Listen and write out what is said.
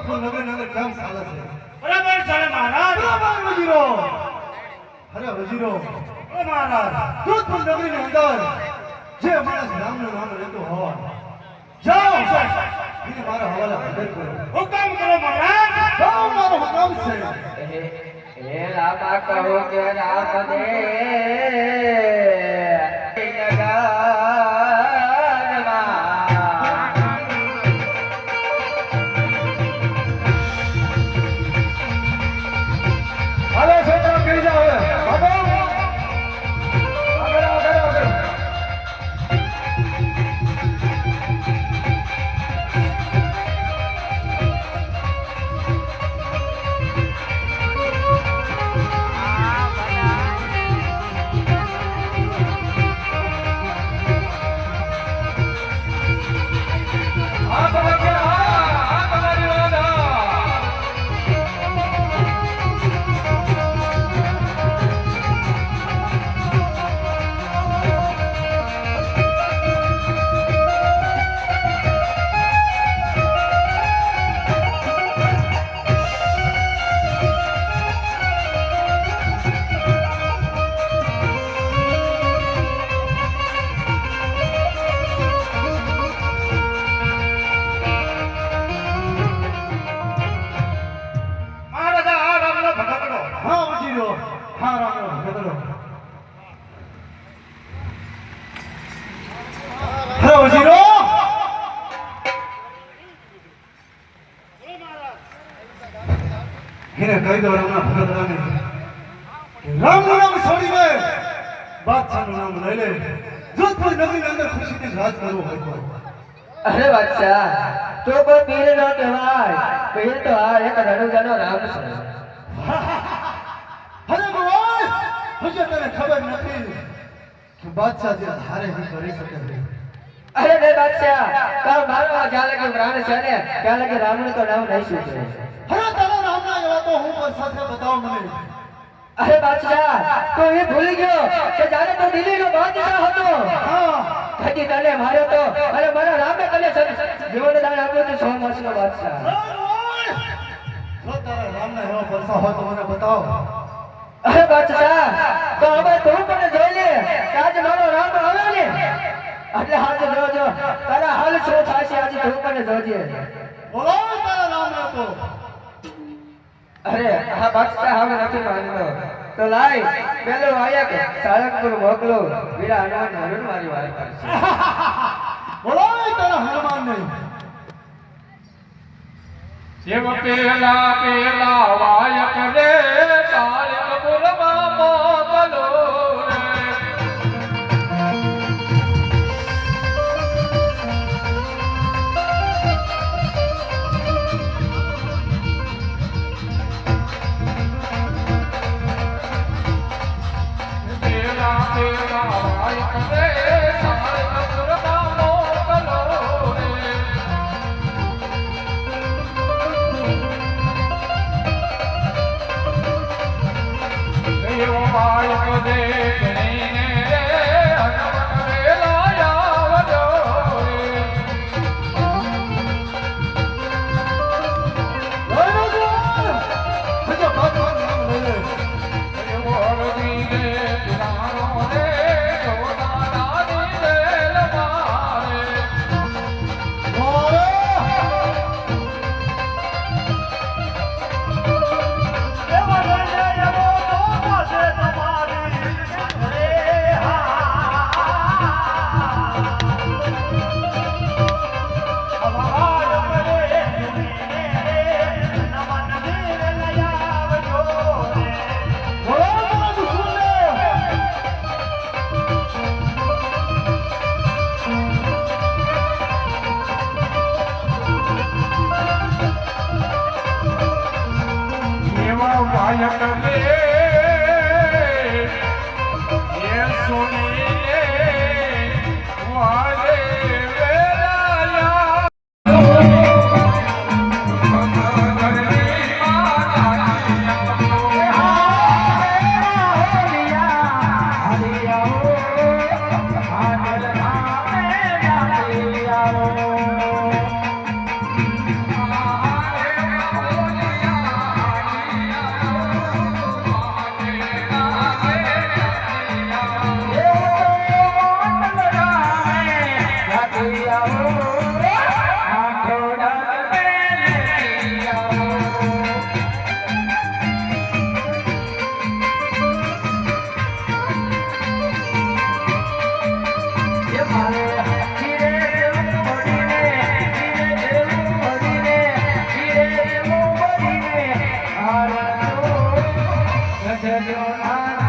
જોધપુર નગર નગર કેમ ચાલે છે? બરાબર ચાલે મહારાજ. બરાબર વજીરો. અરે વજીરો, ઓ મહારાજ, જોધપુર નગરીની અંદર જે માણસ રામનું નામ લેતો હોય, જાઓ એને મારા હવાલે હાજર કરો. હુકમ કરો મહારાજ. જાઓ, મારો હુકમ છે. હે રામા કહો કે રામ દે હાલો છોકરા કરી જાઓ હવે. બાબા આગળ આગળ આગળ. મહારાજા આ રામનો ભગતડો. હા વજીરો, હા રામનો ભગતડો. હે વજીરો, એને કહી દો રામના ભગતડાને કે રામનું નામ છોડીને બાદશાહનું નામ લઈ લે. જોધપુર નગરીની અંદર ખુશીથી રાજ કરવો હોય તો. અરે બાદશાહ તો કોઈ પીર ન કહેવાય, પીર તો આ એક રણુજાનો રામ છે. અરે ભગવાન, હજુ તને ખબર નથી કે બાદશાહ જે ધારે એ કરી શકે છે. અરે બે બાદશાહ તારો મારો જ્યાં લગી પ્રાણ છે ને ત્યાં લગી રામનું તો નામ નહીં સૂચે. અરે તારા રામના એવા તો હું પર સાથે બતાવો મને. અરે બાદશાહ તું એ ભૂલી ગયો કે જ્યારે તું દિલ્હીનો બાદશાહ હતો હા, કદી તને માર્યો તો અરે મારા રામે તને જીવન દાન આપ્યું તો 100 વર્ષનો બાદશાહ. જો તારા રામના એવા પરસા હોય તો મને બતાવો. અરે બાદશાહ તો હવે તું પણ જોઈ લે કે આજે મારો રામ આવ્યો ને એટલે આજે જોજો તારા હાલ શું થશે. આજે તું પણ જોજે. બોલો તારા રામને તો. અરે આ બાદશાહ હવે નથી માનતો તો લાય પેલો આયક સાળંગપુર મોકલો વીરા હનુમાન હરુણ મારી વાત કરશે. બોલો તારા હનુમાનને. એમ પેલા પેલા વાયક રે સાળંગપુરમાં મોકલો રે. પેલા પેલા વાયક રે સાળંગપુરમાં મોકલો રે. એવો વાયક દે ગણીને રે હનુમત વેલા આવજો રે. હજુ ભગવાન નામ લઈ લે. એવો હળદી દે પિરાણો રે જોતાનાની વેલ મારે. બોલો. એવો લઈને એવો તો છે તમારી. રે હા. અવાજ કરે સુનીને રે નમન વીર લઈ આવજો રે. બોલો તારા દુશ્મનને. એવા વાયક રે એ સુનીને વાલે વેલાયા. ઘરની માતાજી આવજો. ચાલી આવો આખો ડાક મેલી આવો Yo